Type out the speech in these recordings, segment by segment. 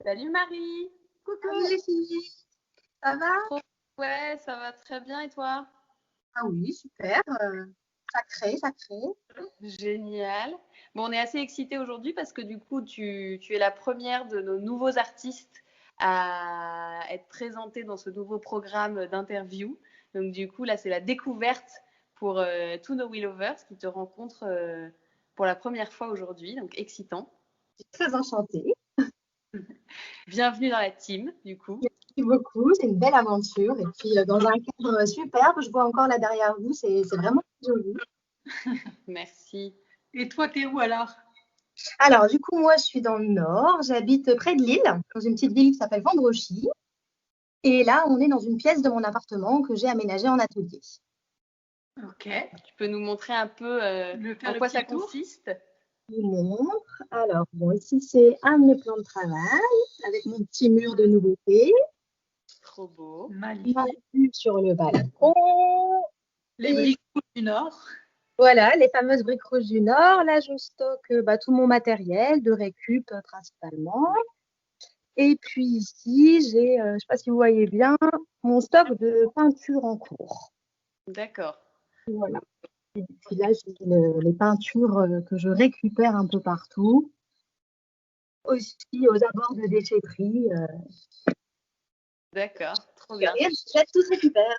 Salut Marie. Coucou les filles, ça va? Ouais, ça va très bien et toi? Ah oui, super, sacré. Génial. Bon, on est assez excités aujourd'hui parce que du coup, tu es la première de nos nouveaux artistes à être présentée dans ce nouveau programme d'interview. Donc du coup, là, c'est la découverte pour tous nos Willovers qui te rencontrent pour la première fois aujourd'hui. Donc excitant. Je suis très enchantée. Bienvenue dans la team, du coup. Merci beaucoup, c'est une belle aventure. Et puis dans un cadre superbe, je vois encore là derrière vous, c'est vraiment joli. Merci. Et toi, t'es où alors? Alors du coup, moi je suis dans le nord, j'habite près de Lille, dans une petite ville qui s'appelle Vendrochy. Et là, on est dans une pièce de mon appartement que j'ai aménagée en atelier. Ok. Tu peux nous montrer un peu en quoi ça consiste? Je vous montre. Alors bon, ici c'est un de mes plans de travail avec mon petit mur de nouveautés. Trop beau. Magnifique. Ma vue sur le balcon. Les briques du Nord. Voilà, les fameuses briques rouges du Nord. Là, je stocke tout mon matériel de récup principalement. Et puis ici, j'ai, je ne sais pas si vous voyez bien, mon stock de peinture en cours. D'accord. Voilà. Et puis là, j'ai les peintures que je récupère un peu partout. Aussi aux abords de déchetterie. D'accord, trop bien. Là, tout se récupère.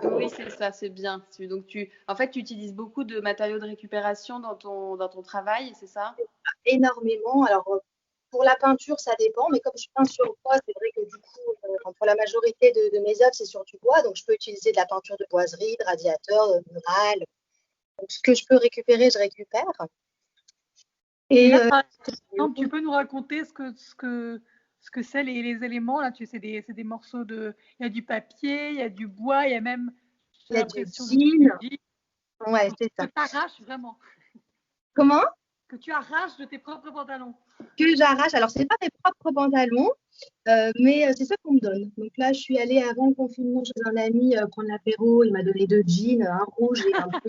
Oui, c'est ça, c'est bien. Donc en fait, tu utilises beaucoup de matériaux de récupération dans ton travail, c'est ça? Énormément. Alors, pour la peinture, ça dépend, mais comme je peins sur bois, c'est vrai que du coup, pour la majorité de mes œuvres, c'est sur du bois, donc je peux utiliser de la peinture de boiserie, de radiateur, de mural. Donc, ce que je peux récupérer, je récupère. Et là, par exemple, tu peux nous raconter ce que c'est les éléments là. C'est des morceaux de. Il y a du papier, il y a du bois, il y a même. Il y a du jean. Ouais, c'est ça. Que tu arraches vraiment. Comment? Que tu arraches de tes propres pantalons. Que j'arrache. Alors, c'est pas mes propres pantalons, mais c'est ça qu'on me donne. Donc là, je suis allée avant le confinement chez un ami prendre l'apéro. Il m'a donné 2 jeans, un rouge et un bleu.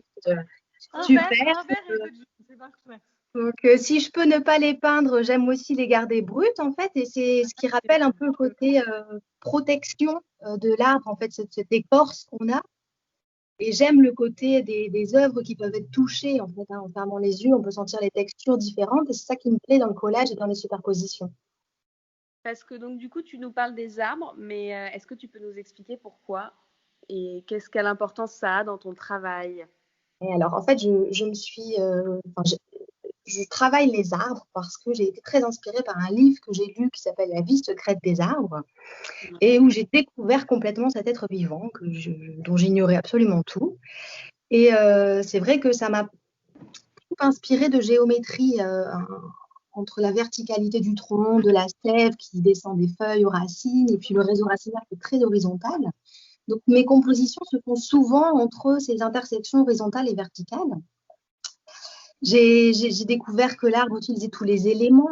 Super. Un vert et 2 jeans, c'est parfait. Donc, si je peux ne pas les peindre, j'aime aussi les garder brutes, en fait. Et c'est ce qui rappelle un peu le côté protection de l'arbre, en fait, cette écorce qu'on a. Et j'aime le côté des œuvres qui peuvent être touchées, en fait. En fermant les yeux, on peut sentir les textures différentes. Et c'est ça qui me plaît dans le collage et dans les superpositions. Parce que donc du coup, tu nous parles des arbres, mais est-ce que tu peux nous expliquer pourquoi et quelle importance ça a dans ton travail? Et alors, en fait, je travaille les arbres parce que j'ai été très inspirée par un livre que j'ai lu qui s'appelle La vie secrète des arbres et où j'ai découvert complètement cet être vivant dont j'ignorais absolument tout. Et c'est vrai que ça m'a inspirée de géométrie entre la verticalité du tronc, de la sève qui descend des feuilles aux racines et puis le réseau racinaire qui est très horizontal. Donc mes compositions se font souvent entre ces intersections horizontales et verticales. J'ai découvert que l'arbre utilisait tous les éléments.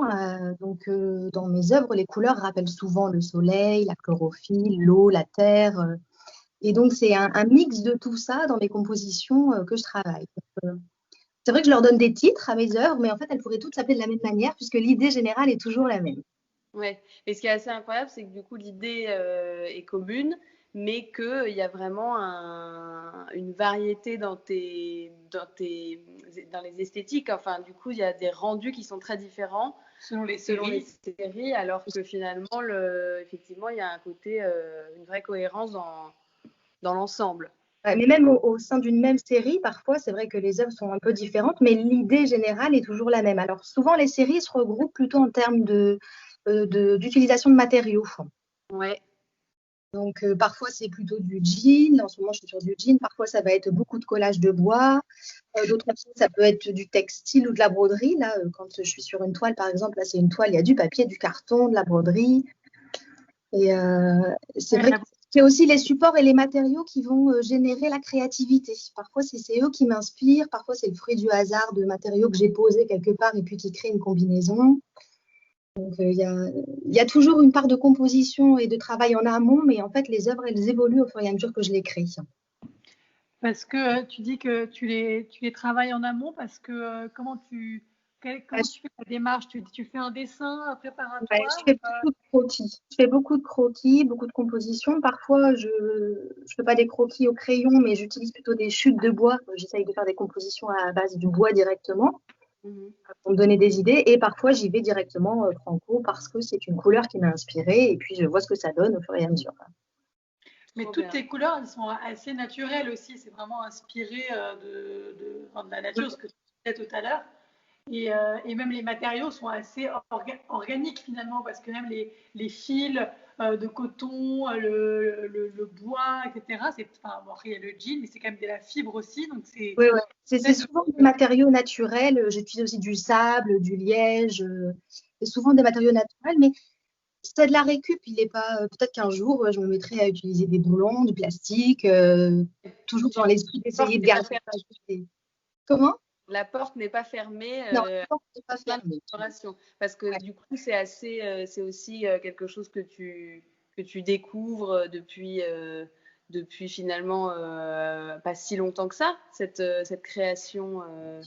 Dans mes œuvres, les couleurs rappellent souvent le soleil, la chlorophylle, l'eau, la terre. Et donc, c'est un mix de tout ça dans mes compositions que je travaille. C'est vrai que je leur donne des titres à mes œuvres, mais en fait, elles pourraient toutes s'appeler de la même manière puisque l'idée générale est toujours la même. Ouais. Et ce qui est assez incroyable, c'est que du coup, l'idée est commune, mais qu'il y a vraiment une variété dans les esthétiques. Enfin, du coup, il y a des rendus qui sont très différents selon les séries, alors que finalement, effectivement, il y a un côté, une vraie cohérence dans l'ensemble. Ouais, mais même au sein d'une même série, parfois, c'est vrai que les œuvres sont un peu différentes, mais l'idée générale est toujours la même. Alors, souvent, les séries se regroupent plutôt en termes d'utilisation de matériaux. Ouais. Donc, parfois, c'est plutôt du jean. En ce moment, je suis sur du jean. Parfois, ça va être beaucoup de collage de bois. D'autres fois, ça peut être du textile ou de la broderie. Là, quand je suis sur une toile, par exemple, là, c'est une toile, il y a du papier, du carton, de la broderie. Et c'est vrai que c'est aussi les supports et les matériaux qui vont générer la créativité. Parfois, c'est eux qui m'inspirent. Parfois, c'est le fruit du hasard de matériaux que j'ai posés quelque part et puis qui créent une combinaison. Donc, il y a toujours une part de composition et de travail en amont, mais en fait, les œuvres, elles évoluent au fur et à mesure que je les crée. Parce que tu dis que tu les travailles en amont, parce que comment tu Comment tu fais la démarche? Tu fais un dessin préparatoire? Je fais beaucoup de croquis. Je fais beaucoup de croquis, beaucoup de compositions. Parfois, je ne fais pas des croquis au crayon, mais j'utilise plutôt des chutes de bois. J'essaye de faire des compositions à base du bois directement pour me donner des idées. Et parfois, j'y vais directement franco parce que c'est une couleur qui m'a inspirée et puis je vois ce que ça donne au fur et à mesure. Mais toutes tes couleurs, elles sont assez naturelles aussi. C'est vraiment inspiré de la nature, ce que tu disais tout à l'heure. Et même les matériaux sont assez organiques finalement, parce que même les fils de coton, le bois, etc. Bon, après, il y a le jean, mais c'est quand même de la fibre aussi. Donc c'est souvent des matériaux naturels. J'utilise aussi du sable, du liège. C'est souvent des matériaux naturels, mais c'est de la récup. Il n'est pas. Peut-être qu'un jour, je me mettrai à utiliser des boulons, du plastique, toujours dans l'esprit d'essayer de garder. Comment? La porte n'est pas fermée. Non, la porte n'est pas fermée. Parce que du coup, c'est aussi quelque chose que tu découvres depuis finalement pas si longtemps que ça, cette création.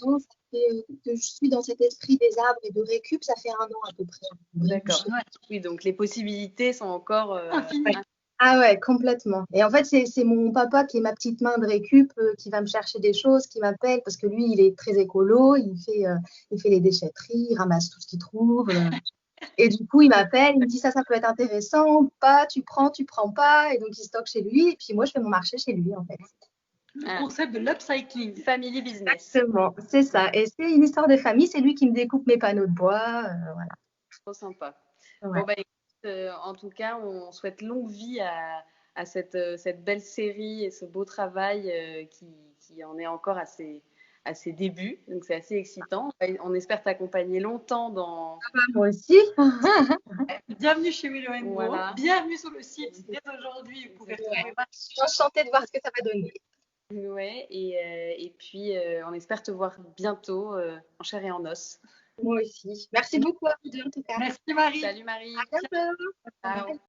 Non, ça fait que je suis dans cet esprit des arbres et de récup, ça fait 1 an à peu près. D'accord. Oui, donc les possibilités sont encore infinies. Ah ouais, complètement. Et en fait, c'est mon papa qui est ma petite main de récup, qui va me chercher des choses, qui m'appelle, parce que lui, il est très écolo, il fait les déchetteries, il ramasse tout ce qu'il trouve. Et du coup, il m'appelle, il me dit ça peut être intéressant ou pas, tu prends pas. Et donc, il stocke chez lui. Et puis moi, je fais mon marché chez lui, en fait. Le concept de l'upcycling. Family business. Exactement, c'est ça. Et c'est une histoire de famille, c'est lui qui me découpe mes panneaux de bois. Voilà. Trop sympa. Ouais. Bon, bah, écoute, en tout cas, on souhaite longue vie à cette belle série et ce beau travail qui en est encore à ses débuts. Donc, c'est assez excitant. On espère t'accompagner longtemps dans… Moi aussi. Bienvenue chez Willow & Go. Voilà. Bienvenue sur le site. Dès aujourd'hui, vous pouvez retrouver. Je suis enchantée de voir ce que ça va donner. Ouais, et puis on espère te voir bientôt en chair et en os. Moi aussi. Merci beaucoup à vous deux en tout cas. Merci Marie. Salut Marie. À bientôt. Ciao.